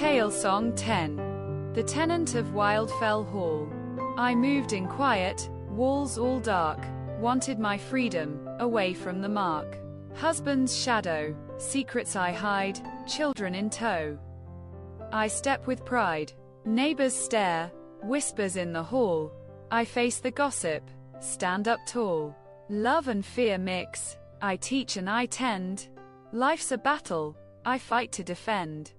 Talesong 10. The Tenant of Wildfell Hall. I moved in quiet, walls all dark, wanted my freedom, away from the mark. Husband's shadow, secrets I hide, children in tow. I step with pride, neighbors stare, whispers in the hall. I face the gossip, stand up tall. Love and fear mix, I teach and I tend. Life's a battle, I fight to defend.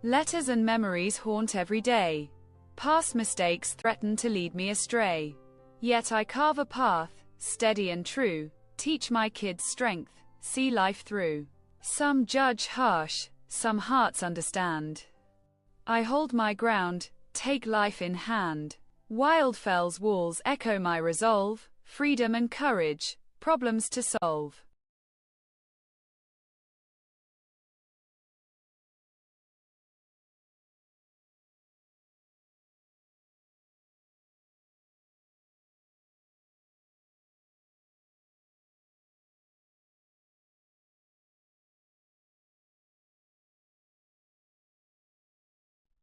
Letters and memories haunt every day. Past mistakes threaten to lead me astray. Yet I carve a path, steady and true, teach my kids strength, see life through. Some judge harsh, some hearts understand. I hold my ground, take life in hand. Wildfell's walls echo my resolve, freedom and courage, problems to solve.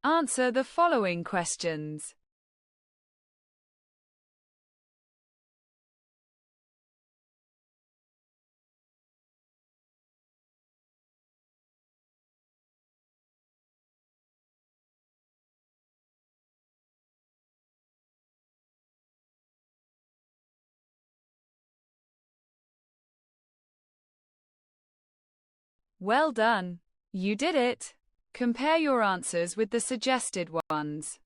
Answer the following questions. Well done! You did it! Compare your answers with the suggested ones.